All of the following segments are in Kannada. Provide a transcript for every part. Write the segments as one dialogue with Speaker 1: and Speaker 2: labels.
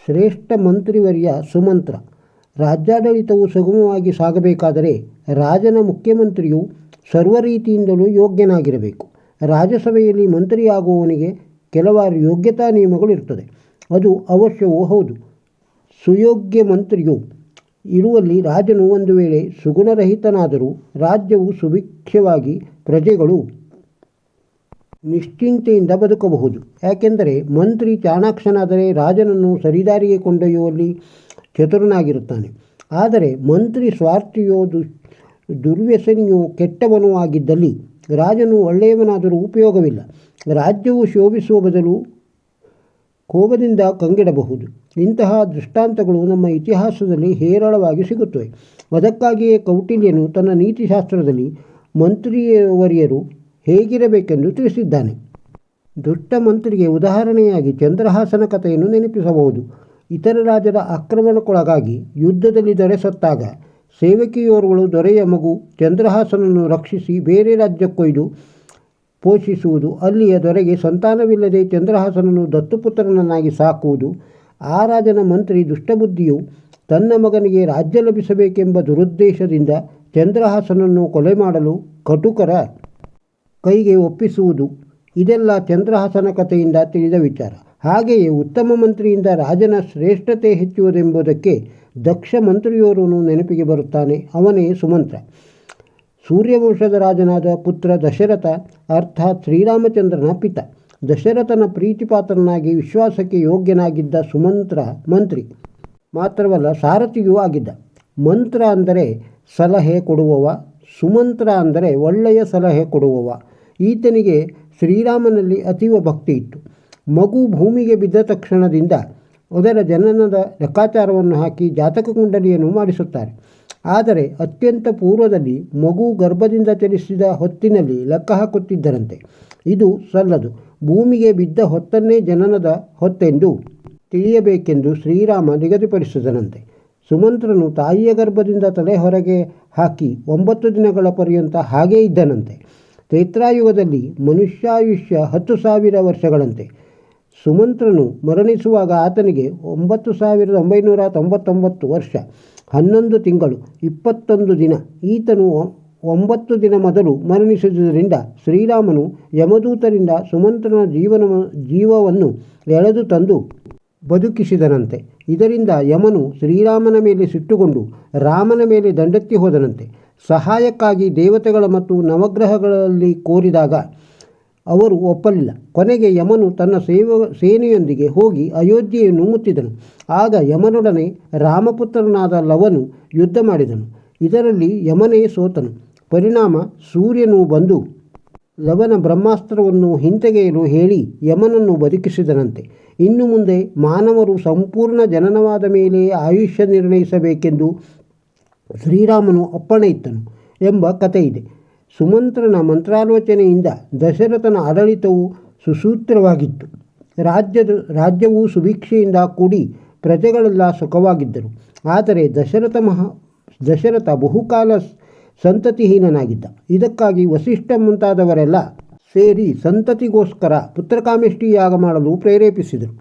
Speaker 1: ಶ್ರೇಷ್ಠ ಮಂತ್ರಿವರ್ಯ ಸುಮಂತ್ರ. ರಾಜ್ಯಾಡಳಿತವು ಸುಗಮವಾಗಿ ಸಾಗಬೇಕಾದರೆ ರಾಜನ ಮುಖ್ಯಮಂತ್ರಿಯು ಸರ್ವ ರೀತಿಯಿಂದಲೂ ಯೋಗ್ಯನಾಗಿರಬೇಕು. ರಾಜ್ಯಸಭೆಯಲ್ಲಿ ಮಂತ್ರಿಯಾಗುವವನಿಗೆ ಕೆಲವಾರು ಯೋಗ್ಯತಾ ನಿಯಮಗಳು ಇರ್ತದೆ. ಅದು ಅವಶ್ಯವೂ ಹೌದು. ಸುಯೋಗ್ಯ ಮಂತ್ರಿಯು ಇರುವಲ್ಲಿ ರಾಜನು ಒಂದು ವೇಳೆ ಸುಗುಣರಹಿತನಾದರೂ ರಾಜ್ಯವು ಸುಭಿಕ್ಷವಾಗಿ ಪ್ರಜೆಗಳು ನಿಶ್ಚಿಂತೆಯಿಂದ ಬದುಕಬಹುದು. ಯಾಕೆಂದರೆ ಮಂತ್ರಿ ಚಾಣಾಕ್ಷನಾದರೆ ರಾಜನನ್ನು ಸರಿದಾರಿಗೆ ಕೊಂಡೊಯ್ಯುವಲ್ಲಿ ಚತುರನಾಗಿರುತ್ತಾನೆ. ಆದರೆ ಮಂತ್ರಿ ಸ್ವಾರ್ಥಿಯೋ ದುರ್ವ್ಯಸನಿಯೋ ಕೆಟ್ಟವನೂ ಆಗಿದ್ದಲ್ಲಿ ರಾಜನು ಒಳ್ಳೆಯವನಾದರೂ ಉಪಯೋಗವಿಲ್ಲ. ರಾಜ್ಯವು ಶೋಭಿಸುವ ಬದಲು ಕೋಪದಿಂದ ಕಂಗೆಡಬಹುದು. ಇಂತಹ ದೃಷ್ಟಾಂತಗಳು ನಮ್ಮ ಇತಿಹಾಸದಲ್ಲಿ ಹೇರಳವಾಗಿ ಸಿಗುತ್ತವೆ. ಅದಕ್ಕಾಗಿಯೇ ಕೌಟಿಲ್ಯನು ತನ್ನ ನೀತಿಶಾಸ್ತ್ರದಲ್ಲಿ ಮಂತ್ರಿಯವರ್ಯರು ಹೇಗಿರಬೇಕೆಂದು ತಿಳಿಸಿದ್ದಾನೆ. ದುಷ್ಟ ಮಂತ್ರಿಗೆ ಉದಾಹರಣೆಯಾಗಿ ಚಂದ್ರಹಾಸನ ಕಥೆಯನ್ನು ನೆನಪಿಸಬಹುದು. ಇತರ ರಾಜರ ಆಕ್ರಮಣಕ್ಕೊಳಗಾಗಿ ಯುದ್ಧದಲ್ಲಿ ದೊರೆ ಸತ್ತಾಗ ಸೇವಕಿಯೋರ್ವಳು ದೊರೆಯ ಮಗು ಚಂದ್ರಹಾಸನನ್ನು ರಕ್ಷಿಸಿ ಬೇರೆ ರಾಜ್ಯಕ್ಕೊಯ್ದು ಪೋಷಿಸುವುದು, ಅಲ್ಲಿಯ ದೊರೆಗೆ ಸಂತಾನವಿಲ್ಲದೆ ಚಂದ್ರಹಾಸನನ್ನು ದತ್ತುಪುತ್ರನನ್ನಾಗಿ ಸಾಕುವುದು. ಆ ರಾಜನ ಮಂತ್ರಿ ದುಷ್ಟಬುದ್ಧಿಯು ತನ್ನ ಮಗನಿಗೆ ರಾಜ್ಯ ಲಭಿಸಬೇಕೆಂಬ ದುರುದ್ದೇಶದಿಂದ ಚಂದ್ರಹಾಸನನ್ನು ಕೊಲೆ ಮಾಡಲು ಕಟುಕರ ಕೈಗೆ ಒಪ್ಪಿಸುವುದು. ಇದೆಲ್ಲ ಚಂದ್ರಹಾಸನ ಕಥೆಯಿಂದ ತಿಳಿದ ವಿಚಾರ. ಹಾಗೆಯೇ ಉತ್ತಮ ಮಂತ್ರಿಯಿಂದ ರಾಜನ ಶ್ರೇಷ್ಠತೆ ಹೆಚ್ಚುವುದೆಂಬುದಕ್ಕೆ ದಕ್ಷ ಮಂತ್ರಿಯೋರ್ವನು ನೆನಪಿಗೆ ಬರುತ್ತಾನೆ. ಅವನೇ ಸುಮಂತ್ರ. ಸೂರ್ಯವಂಶದ ರಾಜನಾದ ಪುತ್ರ ದಶರಥ ಅರ್ಥಾತ್ ಶ್ರೀರಾಮಚಂದ್ರನ ಪಿತ. ದಶರಥನ ಪ್ರೀತಿಪಾತ್ರನಾಗಿ ವಿಶ್ವಾಸಕ್ಕೆ ಯೋಗ್ಯನಾಗಿದ್ದ ಸುಮಂತ್ರ ಮಂತ್ರಿ ಮಾತ್ರವಲ್ಲ, ಸಾರಥಿಯೂ ಆಗಿದ್ದ. ಮಂತ್ರ ಅಂದರೆ ಸಲಹೆ ಕೊಡುವವ, ಸುಮಂತ್ರ ಅಂದರೆ ಒಳ್ಳೆಯ ಸಲಹೆ ಕೊಡುವವ. ಈತನಿಗೆ ಶ್ರೀರಾಮನಲ್ಲಿ ಅತೀವ ಭಕ್ತಿ ಇತ್ತು. ಮಗು ಭೂಮಿಗೆ ಬಿದ್ದ ತಕ್ಷಣದಿಂದ ಅದರ ಜನನದ ಲೆಕ್ಕಾಚಾರವನ್ನು ಹಾಕಿ ಜಾತಕ ಕುಂಡಲಿಯನ್ನು ಮಾಡಿಸುತ್ತಾರೆ. ಆದರೆ ಅತ್ಯಂತ ಪೂರ್ವದಲ್ಲಿ ಮಗು ಗರ್ಭದಿಂದ ಚಲಿಸಿದ ಹೊತ್ತಿನಲ್ಲಿ ಲೆಕ್ಕ ಹಾಕುತ್ತಿದ್ದರಂತೆ. ಇದು ಸಲ್ಲದು. ಭೂಮಿಗೆ ಬಿದ್ದ ಹೊತ್ತನ್ನೇ ಜನನದ ಹೊತ್ತೆಂದು ತಿಳಿಯಬೇಕೆಂದು ಶ್ರೀರಾಮ ನಿಗದಿಪಡಿಸಿದನಂತೆ. ಸುಮಂತ್ರನು ತಾಯಿಯ ಗರ್ಭದಿಂದ ತಲೆ ಹೊರಗೆ ಹಾಕಿ 9 ದಿನಗಳ ಪರ್ಯಂತ ಹಾಗೇ ಇದ್ದನಂತೆ. ತ್ರೇತಾಯುಗದಲ್ಲಿ ಮನುಷ್ಯಾಯುಷ್ಯ 10,000 ವರ್ಷಗಳಂತೆ. ಸುಮಂತ್ರನು ಮರಣಿಸುವಾಗ ಆತನಿಗೆ 9,999 ವರ್ಷ 11 ತಿಂಗಳು 21 ದಿನ. ಈತನು 9 ದಿನ ಮೊದಲು ಮರಣಿಸಿದುದರಿಂದ ಶ್ರೀರಾಮನು ಯಮದೂತರಿಂದ ಸುಮಂತ್ರನ ಜೀವವನ್ನು ಎಳೆದು ತಂದು ಬದುಕಿಸಿದನಂತೆ. ಇದರಿಂದ ಯಮನು ಶ್ರೀರಾಮನ ಮೇಲೆ ಸಿಟ್ಟುಗೊಂಡು ರಾಮನ ಮೇಲೆ ದಂಡೆತ್ತಿ ಹೋದನಂತೆ. ಸಹಾಯಕ್ಕಾಗಿ ದೇವತೆಗಳ ಮತ್ತು ನವಗ್ರಹಗಳಲ್ಲಿ ಕೋರಿದಾಗ ಅವರು ಒಪ್ಪಲಿಲ್ಲ. ಕೊನೆಗೆ ಯಮನು ತನ್ನ ಸೇನೆಯೊಂದಿಗೆ ಹೋಗಿ ಅಯೋಧ್ಯೆಯನ್ನು ಮುತ್ತಿದನು. ಆಗ ಯಮನೊಡನೆ ರಾಮಪುತ್ರನಾದ ಲವನು ಯುದ್ಧ ಮಾಡಿದನು. ಇದರಲ್ಲಿ ಯಮನೇ ಸೋತನು. ಪರಿಣಾಮ ಸೂರ್ಯನು ಬಂದು ಲವನ ಬ್ರಹ್ಮಾಸ್ತ್ರವನ್ನು ಹಿಂತೆಗೆಯಲು ಹೇಳಿ ಯಮನನ್ನು ಬದುಕಿಸಿದನಂತೆ. ಇನ್ನು ಮುಂದೆ ಮಾನವರು ಸಂಪೂರ್ಣ ಜನನವಾದ ಮೇಲೆ ಆಯುಷ್ಯ ನಿರ್ಣಯಿಸಬೇಕೆಂದು ಶ್ರೀರಾಮನು ಅಪ್ಪಣೆ ಇತ್ತನು ಎಂಬ ಕಥೆಯಿದೆ. ಸುಮಂತ್ರನ ಮಂತ್ರಾಲೋಚನೆಯಿಂದ ದಶರಥನ ಆಡಳಿತವು ಸುಸೂತ್ರವಾಗಿತ್ತು. ರಾಜ್ಯವು ಸುಭಿಕ್ಷೆಯಿಂದ ಕೂಡಿ ಪ್ರಜೆಗಳೆಲ್ಲ ಸುಖವಾಗಿದ್ದರು. ಆದರೆ ದಶರಥ ಬಹುಕಾಲ ಸಂತತಿಹೀನನಾಗಿದ್ದ. ಇದಕ್ಕಾಗಿ ವಸಿಷ್ಠ ಮುಂತಾದವರೆಲ್ಲ ಸೇರಿ ಸಂತತಿಗೋಸ್ಕರ ಪುತ್ರಕಾಮೇಷ್ಟಿ ಯಾಗ ಮಾಡಲು ಪ್ರೇರೇಪಿಸಿದರು.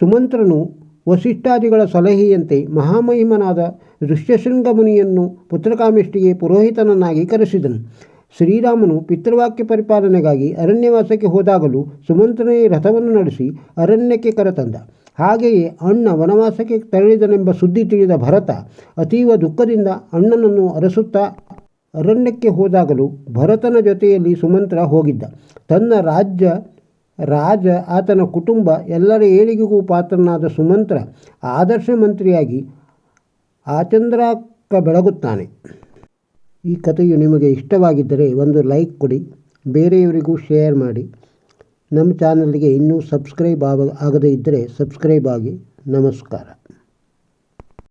Speaker 1: ಸುಮಂತ್ರನು ವಸಿಷ್ಠಾದಿಗಳ ಸಲಹೆಯಂತೆ ಮಹಾಮಹಿಮನಾದ ಋಷ್ಯಶೃಂಗ ಮುನಿಯನ್ನು ಪುತ್ರಕಾಮೇಷ್ಟಿಗೆ ಪುರೋಹಿತನನ್ನಾಗಿ ಕರೆಸಿದನು. ಶ್ರೀರಾಮನು ಪಿತೃವಾಕ್ಯ ಪರಿಪಾಲನೆಗಾಗಿ ಅರಣ್ಯವಾಸಕ್ಕೆ ಹೋದಾಗಲೂ ಸುಮಂತ್ರನೇ ರಥವನ್ನು ನಡೆಸಿ ಅರಣ್ಯಕ್ಕೆ ಕರೆತಂದ. ಹಾಗೆಯೇ ಅಣ್ಣ ವನವಾಸಕ್ಕೆ ತೆರಳಿದನೆಂಬ ಸುದ್ದಿ ತಿಳಿದ ಭರತ ಅತೀವ ದುಃಖದಿಂದ ಅಣ್ಣನನ್ನು ಅರಸುತ್ತಾ ಅರಣ್ಯಕ್ಕೆ ಹೋದಾಗಲೂ ಭರತನ ಜೊತೆಯಲ್ಲಿ ಸುಮಂತ್ರ ಹೋಗಿದ್ದ. ತನ್ನ ರಾಜ ಆತನ ಕುಟುಂಬ ಎಲ್ಲರ ಏಳಿಗೆಗೂ ಪಾತ್ರನಾದ ಸುಮಂತ್ರ ಆದರ್ಶ ಮಂತ್ರಿಯಾಗಿ ಆಚಂದ್ರಾಕ ಬೆಳಗುತ್ತಾನೆ. ಈ ಕಥೆಯು ನಿಮಗೆ ಇಷ್ಟವಾಗಿದ್ದರೆ ಒಂದು ಲೈಕ್ ಕೊಡಿ, ಬೇರೆಯವರಿಗೂ ಶೇರ್ ಮಾಡಿ. ನಮ್ಮ ಚಾನಲ್ಗೆ ಇನ್ನೂ ಸಬ್ಸ್ಕ್ರೈಬ್ ಆಗದೇ ಇದ್ದರೆ ಸಬ್ಸ್ಕ್ರೈಬ್ ಆಗಿ. ನಮಸ್ಕಾರ.